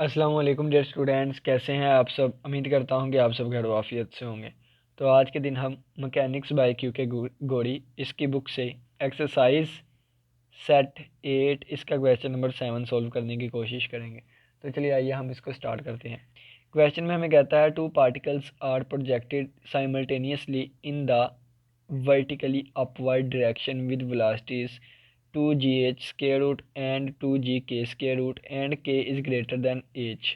अस्सलाम वालेकुम dear students, कैसे हैं आप सब। उम्मीद करता हूं कि आप सब खैर आफियत से होंगे। तो आज के दिन हम मैकेनिक्स बाय क्यू के गोरी इसकी बुक से एक्सरसाइज सेट 8 इसका क्वेश्चन नंबर 7 सॉल्व करने की कोशिश करेंगे। तो चलिए आइए हम इसको स्टार्ट करते हैं। क्वेश्चन में हमें कहता है two particles are projected simultaneously in the vertically upward direction with velocities 2gh square root and 2gk square root and k is greater than h।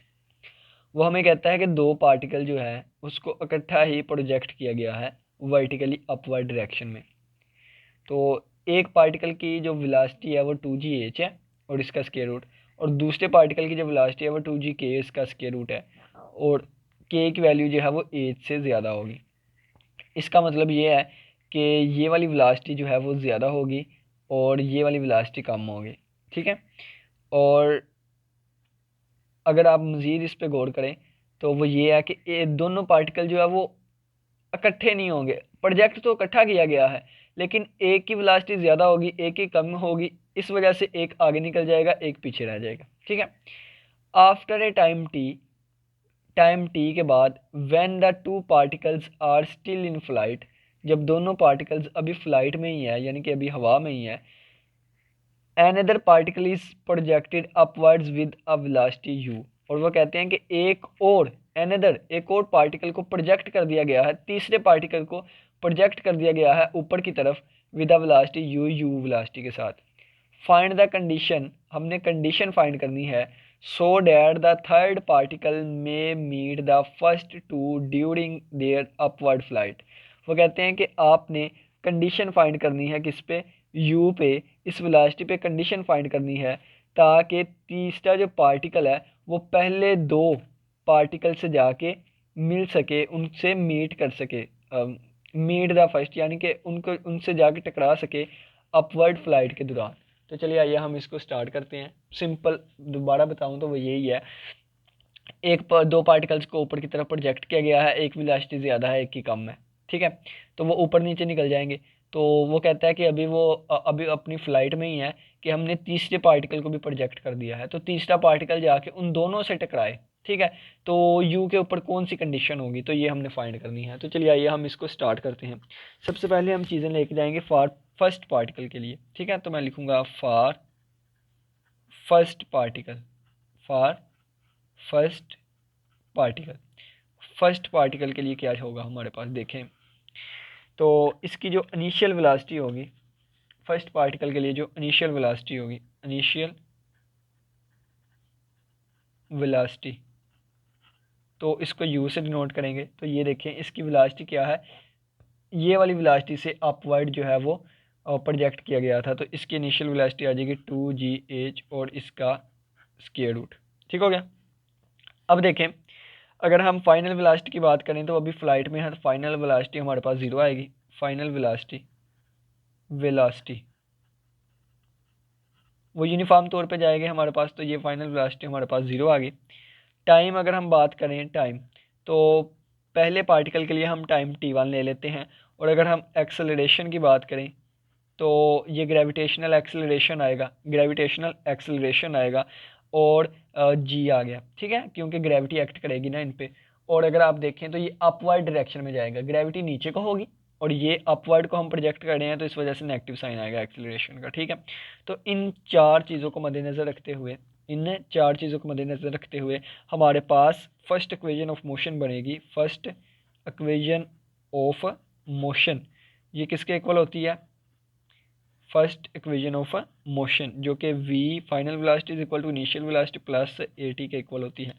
वो हमें कहता है कि दो पार्टिकल जो है उसको इकट्ठा ही प्रोजेक्ट किया गया है वर्टिकली अपवर्ड डायरेक्शन में। तो एक पार्टिकल की जो वेलोसिटी है वो 2gh है और इसका स्क्वायर रूट, और दूसरे पार्टिकल की जो वेलोसिटी है वो 2gk इसका स्क्वायर रूट है, और k की वैल्यू जो है वो h से ज़्यादा होगी। इसका मतलब ये है कि ये वाली वेलोसिटी जो है वो ज़्यादा होगी और ये वाली वेलोसिटी कम होगी। ठीक है। और अगर आप मज़ीद इस पे गौर करें तो वो ये है कि ये दोनों पार्टिकल जो है वो इकट्ठे नहीं होंगे। प्रोजेक्ट तो इकट्ठा किया गया है लेकिन एक की वेलोसिटी ज़्यादा होगी, एक की कम होगी। इस वजह से एक आगे निकल जाएगा, एक पीछे रह जाएगा। ठीक है। आफ्टर ए टाइम टी के बाद when the two particles are still in flight, जब दोनों पार्टिकल्स अभी फ्लाइट में ही है यानी कि अभी हवा में ही है, another particle is projected upwards with a velocity u। और वो कहते हैं कि एक और पार्टिकल को प्रोजेक्ट कर दिया गया है, तीसरे पार्टिकल को प्रोजेक्ट कर दिया गया है ऊपर की तरफ with a velocity u velocity के साथ। फाइंड द कंडीशन, हमने कंडीशन फाइंड करनी है so that the third particle may meet the first two during their upward flight. वो कहते हैं कि आपने कंडीशन फाइंड करनी है किस पे, u पे, इस वेलोसिटी पे कंडीशन फाइंड करनी है ताकि तीसरा जो पार्टिकल है वो पहले दो पार्टिकल से जाके मिल सके, उनसे मीट कर सके, मीट द फर्स्ट यानी कि उनको उनसे जाके टकरा सके अपवर्ड फ्लाइट के दौरान। तो चलिए आइए हम इसको स्टार्ट करते हैं। सिंपल दोबारा बताऊं तो वो यही है, दो पार्टिकल्स को ऊपर की तरफ प्रोजेक्ट किया गया है, एक वेलोसिटी ज़्यादा है एक की कम है। ठीक है। तो वो ऊपर नीचे निकल जाएंगे। तो वो कहता है कि अभी अपनी फ्लाइट में ही है कि हमने तीसरे पार्टिकल को भी प्रोजेक्ट कर दिया है, तो तीसरा पार्टिकल जाके उन दोनों से टकराए। ठीक है। तो यू के ऊपर कौन सी कंडीशन होगी तो ये हमने फाइंड करनी है। तो चलिए आइए हम इसको स्टार्ट करते हैं। सबसे पहले हम चीज़ें लेके जाएंगे फॉर फर्स्ट पार्टिकल के लिए। ठीक है। तो मैं लिखूंगा for first particle, for first particle. First particle के लिए क्या होगा हमारे पास, देखें तो इसकी जो इनिशियल वेलोसिटी होगी, फर्स्ट पार्टिकल के लिए जो इनिशियल वेलोसिटी होगी, इनिशियल वेलोसिटी, तो इसको u से डिनोट करेंगे। तो ये देखें इसकी वेलोसिटी क्या है, ये वाली वेलोसिटी से अपवर्ड जो है वो प्रोजेक्ट किया गया था, तो इसकी इनिशियल वेलोसिटी आ जाएगी 2gh और इसका स्क्वायर रूट। ठीक हो गया। अब देखें अगर हम फाइनल वेलोसिटी की बात करें तो अभी फ्लाइट में है तो फाइनल वेलोसिटी हमारे पास 0 आएगी। फाइनल वेलोसिटी वो यूनिफॉर्म तौर पे जाएगी हमारे पास, तो ये फाइनल वेलोसिटी हमारे पास 0 आ गई। टाइम अगर हम बात करें टाइम, तो पहले पार्टिकल के लिए हम टाइम t1 ले लेते हैं, और अगर हम एक्सेलरेशन की बात करें तो ये ग्रेविटेशनल एक्सेलरेशन आएगा और g आ गया। ठीक है, क्योंकि ग्रेविटी एक्ट करेगी ना इन पे। और अगर आप देखें तो ये अपवर्ड डायरेक्शन में जाएगा, ग्रेविटी नीचे को होगी और ये अपवर्ड को हम प्रोजेक्ट कर रहे हैं तो इस वजह से नेगेटिव साइन आएगा एक्सेलरेशन का। ठीक है। तो इन चार चीज़ों को मद्देनज़र रखते हुए हमारे पास फर्स्ट इक्वेशन ऑफ मोशन बनेगी। फर्स्ट इक्वेशन ऑफ मोशन ये किसके इक्वल होती है, फर्स्ट इक्वेशन ऑफ मोशन, जो कि v final velocity is equal to initial velocity plus at के इक्वल होती है।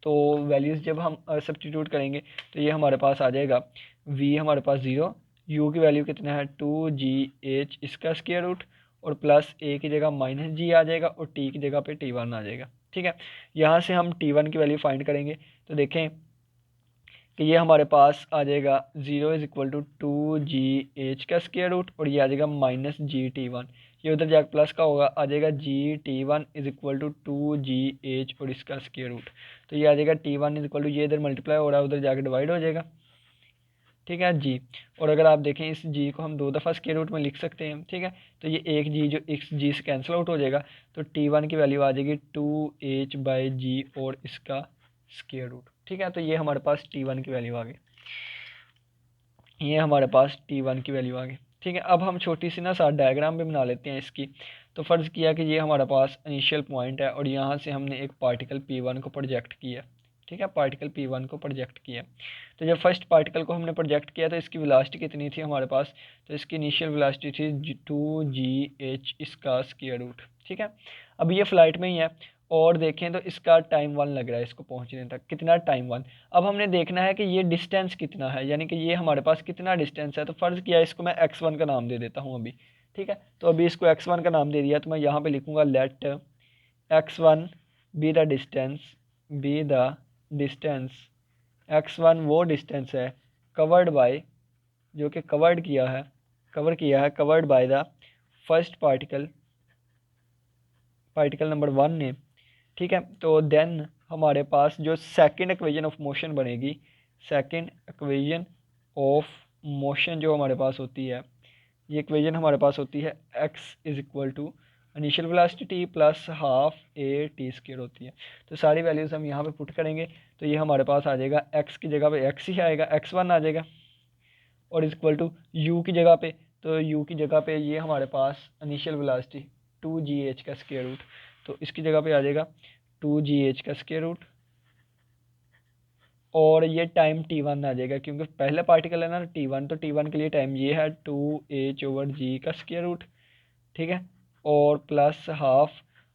तो वैल्यूज़ जब हम सब्स्टिट्यूट करेंगे तो ये हमारे पास आ जाएगा v हमारे पास 0, u की वैल्यू कितना है 2gh इसका स्क्वायर रूट, और प्लस a की जगह माइनस जी आ जाएगा और t की जगह पे t1 आ जाएगा। ठीक है। यहाँ से हम t1 की वैल्यू फाइंड करेंगे तो देखें कि ये हमारे पास आ जाएगा 0 इज इक्वल टू 2gh का स्क्वायर रूट, और ये आ जाएगा माइनस GT1, ये उधर जाकर प्लस का होगा, आ जाएगा GT1 is equal to 2gh और इसका स्क्वायर रूट। तो ये आ जाएगा T1 इज इक्वल टू, ये इधर मल्टीप्लाई हो रहा है उधर जाकर डिवाइड हो जाएगा। ठीक है जी। और अगर आप देखें इस जी को हम दो दफ़ा स्क्वायर रूट में लिख सकते हैं, ठीक है। तो ये एक जी जो इस जी से कैंसिल आउट हो जाएगा, तो T1 की वैल्यू आ जाएगी 2h/g और इसका स्क्वायर रूट, ठीक है। तो ये हमारे पास T1 की वैल्यू आ गई, ये हमारे पास T1 की वैल्यू आ गई, ठीक है। अब हम छोटी सी ना साथ डायग्राम भी बना लेते हैं इसकी। तो फ़र्ज़ किया कि ये हमारे पास इनिशियल पॉइंट है और यहाँ से हमने एक पार्टिकल P1 को प्रोजेक्ट किया, ठीक है, पार्टिकल P1 को प्रोजेक्ट किया। तो जब फर्स्ट पार्टिकल को हमने प्रोजेक्ट किया तो इसकी वेलोसिटी कितनी थी हमारे पास, तो इसकी इनिशियल वेलोसिटी थी 2g/h इसका स्क्वायर रूट, ठीक है। अब ये फ्लाइट में ही है और देखें तो इसका टाइम 1 लग रहा है इसको पहुंचने तक, कितना टाइम 1। अब हमने देखना है कि ये डिस्टेंस कितना है, यानी कि ये हमारे पास कितना डिस्टेंस है। तो फ़र्ज़ किया इसको मैं x1 का नाम दे देता हूँ अभी, ठीक है। तो अभी इसको x1 का नाम दे दिया, तो मैं यहाँ पे लिखूँगा let x1 be the distance, be the distance, x1 वो डिस्टेंस है कवर्ड बाय, जो कि कवर्ड किया है, covered by the first particle, particle number 1 ने, ठीक है। तो देन हमारे पास जो सेकंड इक्वेशन ऑफ मोशन बनेगी, सेकंड इक्वेशन ऑफ मोशन जो हमारे पास होती है, ये इक्वेशन हमारे पास होती है x is equal to initial velocity plus half a t square होती है। तो सारी वैल्यूज़ हम यहाँ पे पुट करेंगे तो ये हमारे पास आ जाएगा x की जगह पे x ही आएगा, x1 आ जाएगा, और इज इक्वल टू u की जगह पे, तो u की जगह पे ये हमारे पास इनिशियल वेलोसिटी 2g/h का स्क्वायर रूट, तो इसकी जगह पे आ जाएगा 2g/h का स्क्वायर रूट, और ये टाइम T1 आ जाएगा क्योंकि पहला पार्टिकल है ना T1, तो T1 के लिए टाइम ये है 2h/g का स्क्वायर रूट, ठीक है, और प्लस हाफ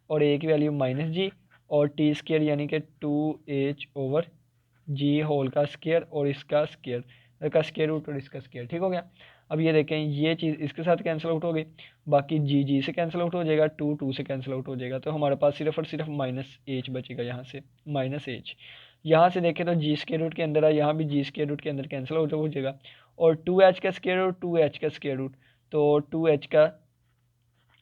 और ए की वैल्यू -g और टी स्क्वायर यानी कि 2h/g होल का स्क्वायर और इसका स्क्वायर रूट और इसका स्क्वायर, ठीक हो गया। अब ये देखें ये चीज़ इसके साथ कैंसिल आउट हो गई, बाकी जी से कैंसिल आउट हो जाएगा, 2 से कैंसिल आउट हो जाएगा, तो हमारे पास सिर्फ और सिर्फ -h बचेगा, यहाँ से -h। यहाँ से देखें तो जी स्क्वायर रूट के अंदर है, यहाँ भी जी स्क्वायर रूट के अंदर कैंसिल आउट हो जाएगा, और 2h का स्क्वायर रूट 2h का स्क्वायर रूट, तो 2h का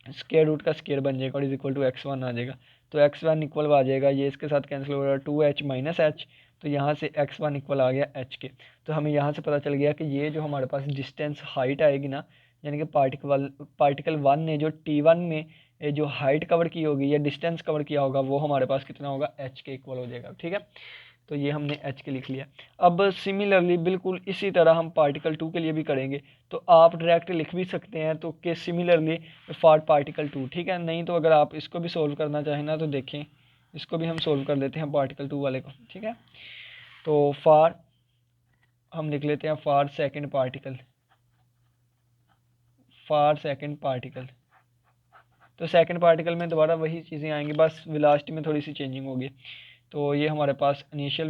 स्क्वायर रूट का स्क्वायर बन जाएगा और इज इक्वल टू x1 आ जाएगा। तो x1 इक्वल आ जाएगा, ये इसके साथ कैंसिल हो रहा है 2h माइनस एच, तो यहाँ से x1 इक्वल आ गया h के। तो हमें यहाँ से पता चल गया कि ये जो हमारे पास डिस्टेंस हाइट आएगी ना, यानी कि पार्टिकल 1 ने जो T1 में जो हाइट कवर की होगी या डिस्टेंस कवर किया होगा वो हमारे पास कितना होगा, h के इक्वल हो जाएगा, ठीक है। तो ये हमने h के लिख लिया। अब सिमिलरली बिल्कुल इसी तरह हम पार्टिकल 2 के लिए भी करेंगे, तो आप डायरेक्ट लिख भी सकते हैं तो कि सिमिलरली फॉर पार्टिकल 2, ठीक है। नहीं तो अगर आप इसको भी सोल्व करना चाहें ना तो देखें, इसको भी हम सोल्व कर लेते हैं पार्टिकल 2 वाले को, ठीक है। तो फॉर हम लिख लेते हैं for second particle, for second particle. तो सेकंड पार्टिकल में दोबारा वही चीज़ें आएंगी, बस वेलोसिटी में थोड़ी सी चेंजिंग होगी। तो ये हमारे पास इनिशियल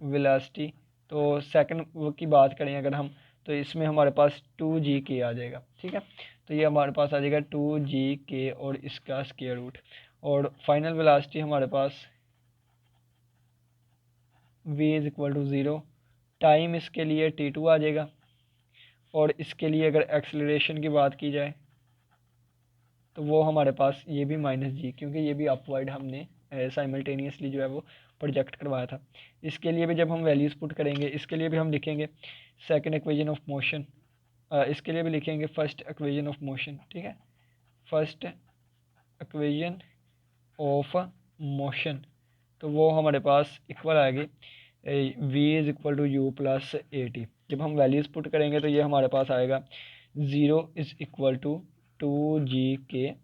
वेलोसिटी, तो सेकंड की बात करें अगर हम, तो इसमें हमारे पास 2g/k आ जाएगा, ठीक है। तो ये हमारे पास आ जाएगा 2g/k और इसका स्क्वायर रूट, और फाइनल वेलोसिटी हमारे पास v is equal to 0, time इसके लिए t2 आ जाएगा, और इसके लिए अगर एक्सेलरेशन की बात की जाए तो वो हमारे पास ये भी -g, क्योंकि ये भी अपवर्ड हमने साइमल्टेनियसली जो है वो प्रोजेक्ट करवाया था। इसके लिए भी जब हम वैल्यूज़ पुट करेंगे, इसके लिए भी हम लिखेंगे सेकंड इक्वेशन ऑफ मोशन, इसके लिए भी लिखेंगे फर्स्ट इक्वेशन ऑफ मोशन, ठीक है, फर्स्ट इक्वेशन ऑफ मोशन। तो वो हमारे पास इक्वल आएगी v is equal to u plus a t. जब हम वैल्यूज़ पुट करेंगे तो ये हमारे पास आएगा 0 इज इक्वल टू 2g/k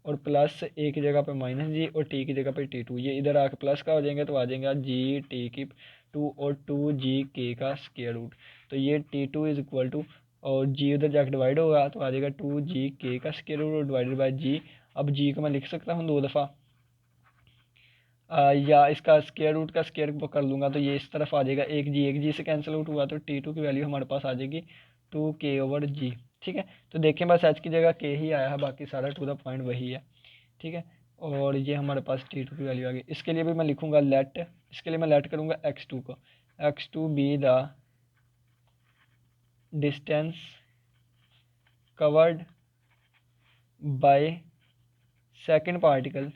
और प्लस ए की जगह पे -g और टी की जगह पे t2, ये इधर आके प्लस का हो जाएंगे तो आ जाएगा g/t और 2g/k का स्क्वायर रूट। तो ये t2 इज इक्वल टू, और g उधर जाकर डिवाइड होगा तो आ जाएगा 2g/k का स्क्वायर रूट और डिवाइडेड बाय g। अब g को मैं लिख सकता हूँ दो दफ़ा, या इसका स्क्वायर रूट का स्क्वायर कर लूँगा तो ये इस तरफ आ जाएगा, एक जी से कैंसिल आउट हुआ तो T2 की वैल्यू हमारे पास आ जाएगी 2k/g, ठीक है। तो देखें बस h की जगह k ही आया है, बाकी सारा टू द पॉइंट वही है, ठीक है। और ये हमारे पास T2 की वैल्यू आ गई। इसके लिए भी मैं लिखूँगा लेट, इसके लिए मैं लेट करूँगा x2 को, x2 be the distance covered by second particle,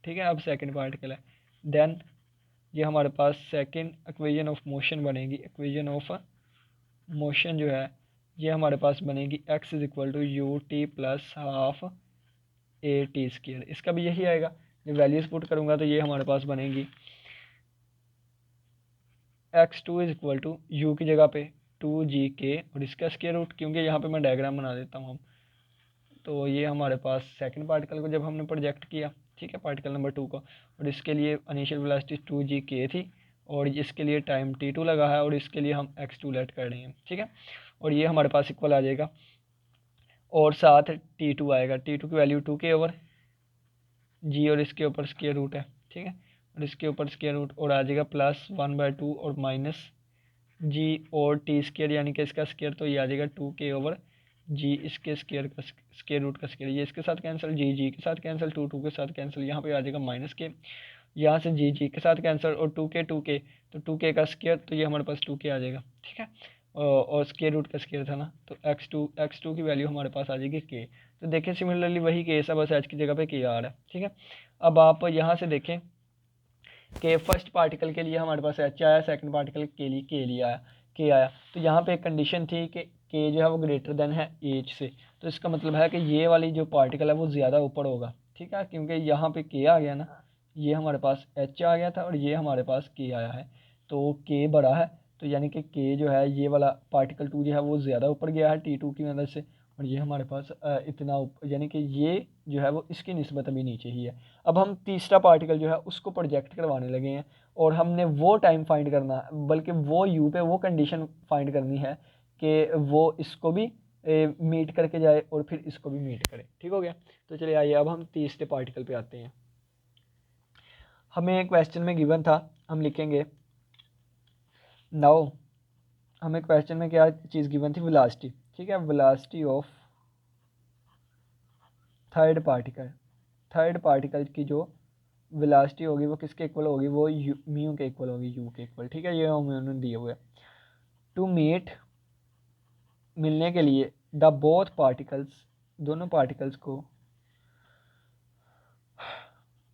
ठीक है। अब सेकेंड पार्टिकल है, देन ये हमारे पास सेकंड इक्वेशन ऑफ मोशन बनेगी। इक्वेशन ऑफ मोशन जो है ये हमारे पास बनेगी x is equal to u t plus half a t square. इसका भी यही आएगा, जब वैल्यूज पुट करूँगा तो ये हमारे पास बनेगी x2 is equal to you की जगह पे 2gk और इसका स्क्वायर रूट, क्योंकि यहाँ पे मैं डायग्राम बना देता हूँ। तो ये हमारे पास सेकंड पार्टिकल को जब हमने प्रोजेक्ट किया, ठीक है, पार्टिकल नंबर 2 को, और इसके लिए इनिशियल वेलोसिटी 2gk थी और इसके लिए टाइम t2 लगा है और इसके लिए हम x2 लेट कर रहे हैं, ठीक है। और ये हमारे पास इक्वल आ जाएगा और साथ t2 आएगा, t2 की वैल्यू 2k ओवर g और इसके ऊपर स्क्वायर रूट है, ठीक है, और इसके ऊपर स्क्वायर रूट और आ जाएगा +1/2 और माइनस g और टी स्क्वायर यानी कि इसका स्क्वायर, तो ये आ जाएगा 2k ओवर जी इसके स्क्वायर का स्क्वायर रूट का स्क्वायर, ये इसके साथ कैंसिल, जी के साथ कैंसिल, 2 के साथ कैंसिल, यहाँ पे आ जाएगा -k, यहाँ से जी के साथ कैंसिल और 2k तो 2k का स्क्वायर, तो ये हमारे पास 2k आ जाएगा, ठीक है। और स्क्वायर रूट का स्क्वायर था ना, तो x2 की वैल्यू हमारे पास आ जाएगी k। तो देखें सिमिलरली वही केस है, बस h की जगह पे k आ रहा है, ठीक है। अब आप यहाँ से देखें कि फर्स्ट पार्टिकल के लिए हमारे पास h आया, सेकंड पार्टिकल के लिए k आया। तो यहाँ पे एक कंडीशन थी कि k जो है वो ग्रेटर देन है h से, तो इसका मतलब है कि ये वाली जो पार्टिकल है वो ज़्यादा ऊपर होगा, ठीक है, क्योंकि यहाँ पे k आ गया ना, ये हमारे पास h आ गया था और ये हमारे पास k आया है, तो k बड़ा है, तो यानी कि k जो है ये वाला पार्टिकल 2 जो है वो ज़्यादा ऊपर गया है t2 की मदद से, और ये हमारे पास इतना यानी कि ये जो है वो इसकी निस्बत अभी नीचे ही है। अब हम तीसरा पार्टिकल जो है उसको प्रोजेक्ट करवाने लगे हैं और हमने वो टाइम फाइंड करना, बल्कि वो यू पे वो कंडीशन फाइंड करनी है कि वो इसको भी मीट करके जाए और फिर इसको भी मीट करे, ठीक हो गया। तो चलिए आइए अब हम तीसरे पार्टिकल पे आते हैं। हमें क्वेश्चन में गिवन था, हम लिखेंगे नाउ, हमें क्वेश्चन में क्या चीज़ गिवन थी, वेलोसिटी, ठीक है, वेलोसिटी ऑफ थर्ड पार्टिकल की जो वेलोसिटी होगी वो किसके इक्वल होगी, वो म्यू के इक्वल होगी, यू के इक्वल, ठीक है, ये उन्होंने दिए हुए। टू मीट मिलने के लिए द बोथ पार्टिकल्स, दोनों पार्टिकल्स को,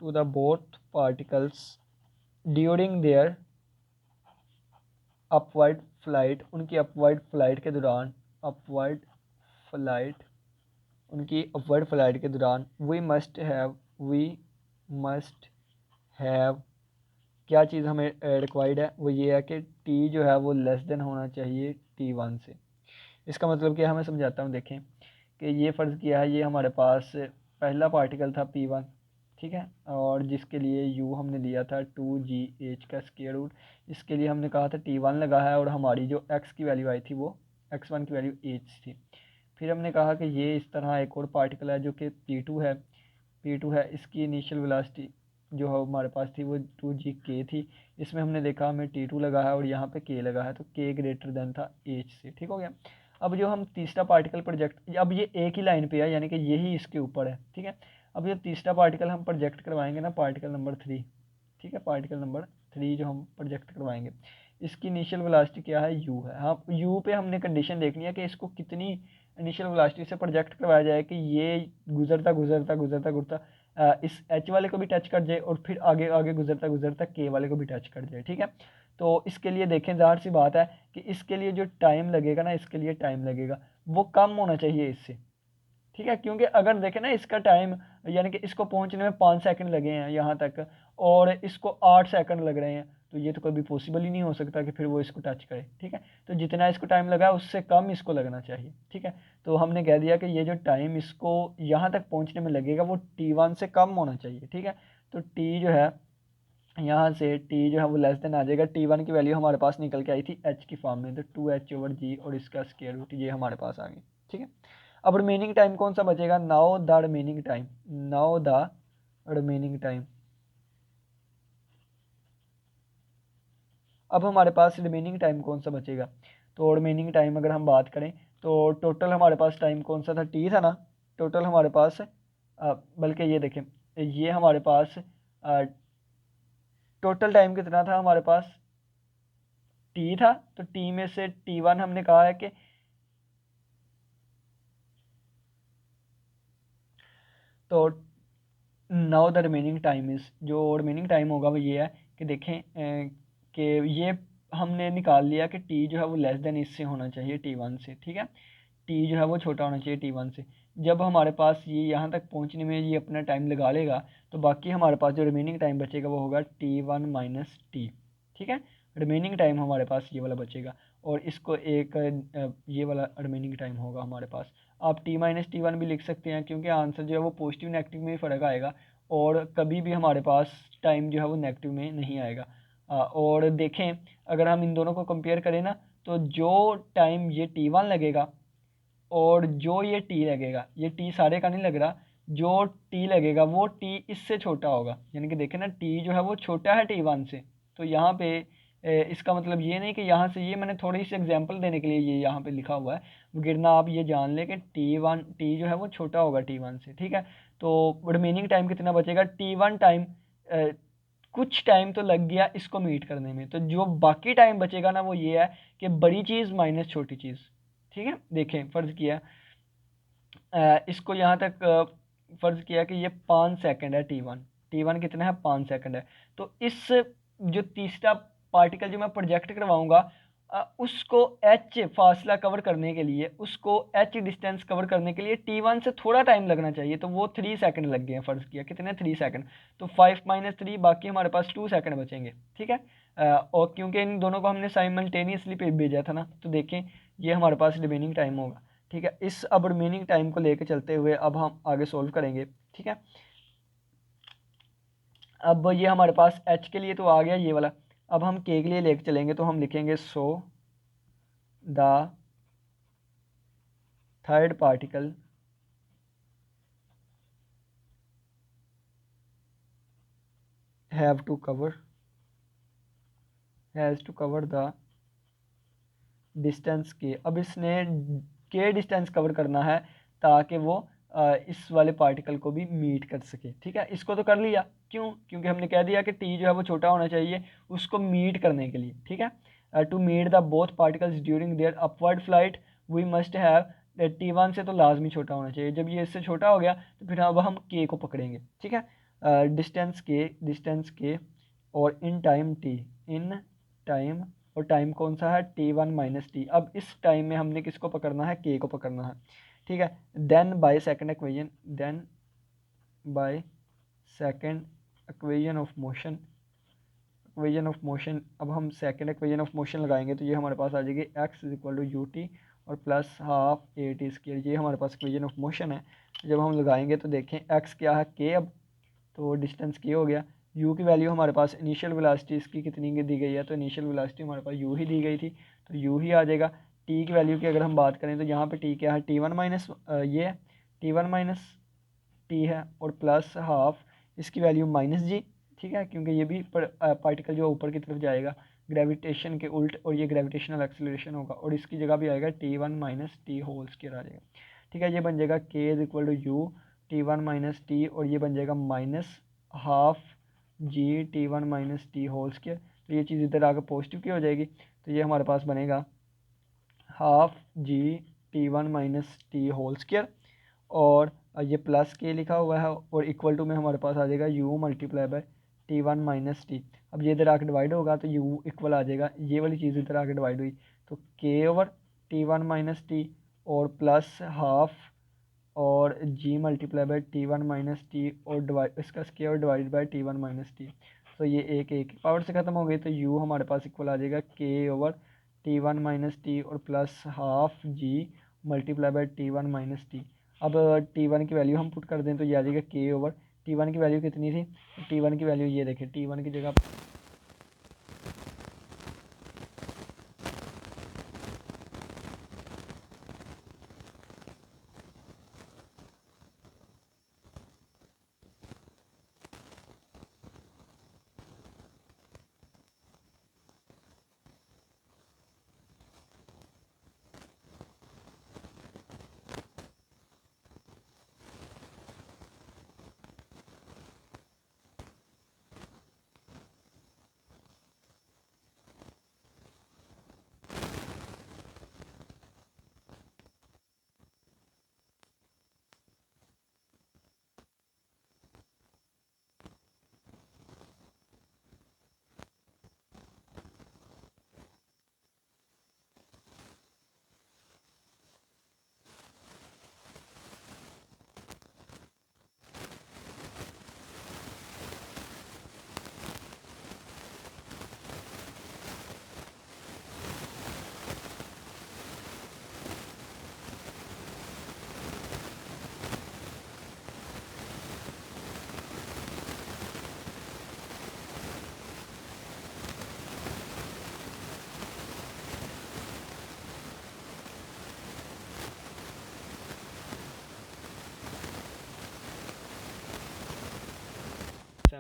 to the both particles during their upward flight, उनकी अपवर्ड फ्लाइट के दौरान, अपवर्ड फ्लाइट उनकी अपवर्ड फ्लाइट के दौरान वी मस्ट हैव क्या चीज़ हमें रिक्वायर्ड है, वो ये है कि टी जो है वो लेस देन होना चाहिए t1 से। इसका मतलब क्या, हमें समझाता हूँ, देखें कि ये फ़र्ज़ किया है, ये हमारे पास पहला पार्टिकल था p1, ठीक है, और जिसके लिए u हमने लिया था 2gh का स्क्वायर रूट, इसके लिए हमने कहा था t1 लगा है और हमारी जो x की वैल्यू आई थी वो x1 की वैल्यू h थी। फिर हमने कहा कि ये इस तरह एक और पार्टिकल है जो कि p2 है, इसकी इनिशियल वेलोसिटी जो है हमारे पास थी वो 2gk थी, इसमें हमने देखा हमें t2 लगा है और यहाँ पे k लगा है, तो k ग्रेटर देन था h से, ठीक हो गया। अब जो हम तीसरा पार्टिकल प्रोजेक्ट, अब ये एक ही लाइन पे है यानी कि यही इसके ऊपर है, ठीक है। अब ये तीसरा पार्टिकल हम प्रोजेक्ट करवाएंगे ना, पार्टिकल नंबर 3, ठीक है, पार्टिकल नंबर 3 जो हम प्रोजेक्ट करवाएंगे, इसकी इनिशियल वेलोसिटी क्या है, u है। हाँ, u पे हमने कंडीशन देखनी है कि इसको कितनी इनिशियल वेलोसिटी से प्रोजेक्ट करवाया जाए कि ये गुजरता इस h वाले को भी टच कर जाए और फिर आगे आगे गुजरता k वाले को भी टच कर जाए, ठीक है। तो इसके लिए देखें, ज़ाहिर सी बात है कि इसके लिए जो टाइम लगेगा ना, इसके लिए टाइम लगेगा वो कम होना चाहिए इससे, ठीक है, क्योंकि अगर देखें ना इसका टाइम यानी कि इसको पहुंचने में 5 सेकंड लगे हैं यहाँ तक और इसको 8 सेकंड लग रहे हैं, तो ये तो कभी पॉसिबल ही नहीं हो सकता कि फिर वो इसको टच करे, ठीक है। तो जितना इसको टाइम लगा है उससे कम इसको लगना चाहिए, ठीक है। तो हमने कह दिया कि ये जो टाइम इसको यहाँ तक पहुँचने में लगेगा वो t1 से कम होना चाहिए, ठीक है। तो t जो है यहाँ से t जो है वो लेस देन आ जाएगा, t1 की वैल्यू हमारे पास निकल के आई थी h की फॉर्म में, तो 2h/g और इसका स्क्वायर रूट ये हमारे पास आ गई, ठीक है। अब रिमेनिंग टाइम कौन सा बचेगा, नाउ द रिमेनिंग टाइम, अब हमारे पास रिमेनिंग टाइम कौन सा बचेगा, तो रिमेनिंग टाइम अगर हम बात करें तो टोटल हमारे पास टाइम कौन सा था, t था ना, टोटल हमारे पास बल्कि ये देखें, ये हमारे पास टोटल टाइम कितना था हमारे पास, t था, तो t में से t1 हमने कहा है कि तो now the remaining time is, जो रिमेनिंग टाइम होगा वो ये है कि देखें कि ये हमने निकाल लिया कि टी जो है वो लेस देन इससे होना चाहिए T1 से, ठीक है। टी जो है वो छोटा होना चाहिए T1 से। जब हमारे पास ये यहाँ तक पहुँचने में ये अपना टाइम लगा लेगा तो बाकी हमारे पास जो रिमेनिंग टाइम बचेगा वो होगा T1 माइनस टी, ठीक है। रिमेनिंग टाइम हमारे पास ये वाला बचेगा और इसको एक ये वाला रिमेनिंग टाइम होगा हमारे पास। आप T-T1 भी लिख सकते हैं क्योंकि आंसर जो है वो पॉजिटिव नेगेटिव में ही फ़र्क आएगा और कभी भी हमारे पास टाइम जो है वो नेगेटिव में नहीं आएगा। और देखें अगर हम इन दोनों को कंपेयर करें ना तो जो टाइम ये T1 लगेगा और जो ये टी लगेगा, ये टी सारे का नहीं लग रहा, जो टी लगेगा वो टी इससे छोटा होगा, यानी कि देखें ना टी जो है वो छोटा है T1 से। तो यहाँ पे इसका मतलब ये नहीं कि यहाँ से, ये मैंने थोड़ी सी एग्जांपल देने के लिए ये यहाँ पे लिखा हुआ है, वरना आप ये जान लें कि टी जो है वो छोटा होगा T1 से, ठीक है। तो रिमेनिंग टाइम कितना बचेगा, T1 टाइम कुछ टाइम तो लग गया इसको मीट करने में, तो जो बाकी टाइम बचेगा ना वो ये है कि बड़ी चीज़ माइनस छोटी चीज़, ठीक है। देखें फ़र्ज़ किया इसको यहाँ तक फ़र्ज़ किया कि ये 5 सेकंड है T1 कितना है 5 सेकंड है। तो इस जो तीसरा पार्टिकल जो मैं प्रोजेक्ट करवाऊँगा उसको h फासला कवर करने के लिए, उसको h डिस्टेंस कवर करने के लिए T1 से थोड़ा टाइम लगना चाहिए, तो वो 3 सेकंड लग गए हैं। फ़र्ज़ किया कितने 3 सेकंड, तो 5 माइनस 3 बाकी हमारे पास 2 सेकंड बचेंगे, ठीक है। और क्योंकि इन दोनों को हमने साइमल्टेनियसली भेजा था ना, तो देखें ये हमारे पास रिमेनिंग टाइम होगा, ठीक है। इस अब रिमेनिंग टाइम को लेकर चलते हुए अब हम आगे सोल्व करेंगे, ठीक है। अब ये हमारे पास h के लिए तो आ गया ये वाला, अब हम k के लिए लेकर चलेंगे तो हम लिखेंगे so the third particle has to cover the distance के। अब इसने के डिस्टेंस कवर करना है ताकि वो इस वाले पार्टिकल को भी मीट कर सके, ठीक है। इसको तो कर लिया, क्यों, क्योंकि हमने कह दिया कि टी जो है वो छोटा होना चाहिए उसको मीट करने के लिए, ठीक है। To meet the both particles during their upward flight we must have T1 से तो लाजमी छोटा होना चाहिए। जब ये इससे छोटा हो गया तो फिर अब हम के को पकड़ेंगे, ठीक है। डिस्टेंस के और in time T, in time, और टाइम कौन सा है T1 माइनस टी। अब इस टाइम में हमने किसको पकड़ना है, के को पकड़ना है, ठीक है। Then by second equation of motion, अब हम सेकंड इक्वेशन ऑफ मोशन लगाएंगे तो ये हमारे पास आ जाएगी x is equal to u t और plus half a t square, ये हमारे पास इक्वेशन ऑफ मोशन है। जब हम लगाएंगे तो देखें x क्या है के, अब तो डिस्टेंस के हो गया, u की वैल्यू हमारे पास इनिशियल वेलोसिटी इसकी कितनी दी गई है, तो इनिशियल वेलोसिटी हमारे पास u ही दी गई थी तो u ही आ जाएगा। t की वैल्यू की अगर हम बात करें तो यहाँ पे t क्या है, T1 माइनस ये T1 माइनस टी है और प्लस हाफ इसकी वैल्यू माइनस जी, ठीक है, क्योंकि ये भी पार्टिकल जो ऊपर की तरफ जाएगा ग्रेविटेशन के उल्ट और ये ग्रेविटेशनल एक्सेलरेशन होगा और इसकी जगह भी आएगा T1 minus t whole square आ जाएगा, ठीक है। ये बन जाएगा k is equal to u T1 minus t और ये बन जाएगा minus half g T1 minus t whole square, तो ये चीज़ इधर आकर पॉजिटिव की हो जाएगी, तो ये हमारे पास बनेगा half g T1 minus t whole square और ये प्लस के लिखा हुआ है और इक्वल टू में हमारे पास आ जाएगा u multiply by T1 minus t. अब ये इधर आके डिवाइड होगा तो u इक्वल आ जाएगा, ये वाली चीज़ इधर आके डिवाइड हुई तो k over T1 minus t और प्लस हाफ और g multiply by T1 minus t और डिवाइड इसका square divide by T1 minus T, तो ये एक पावर से ख़त्म हो गई तो u हमारे पास इक्वल आ जाएगा k over T1 minus t और plus half g multiply by T1 minus t. अब T1 की वैल्यू हम पुट कर दें तो ये आ जाएगा k ओवर T1 की वैल्यू कितनी थी, T1 की वैल्यू ये देखें, T1 की जगह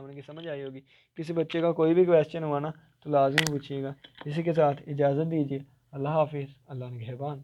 आपने की समझ आई होगी। किसी बच्चे का कोई भी क्वेश्चन हुआ ना तो लाजमी पूछिएगा। इसी के साथ इजाज़त दीजिए। अल्लाह हाफिज़। अल्लाह निगहबान।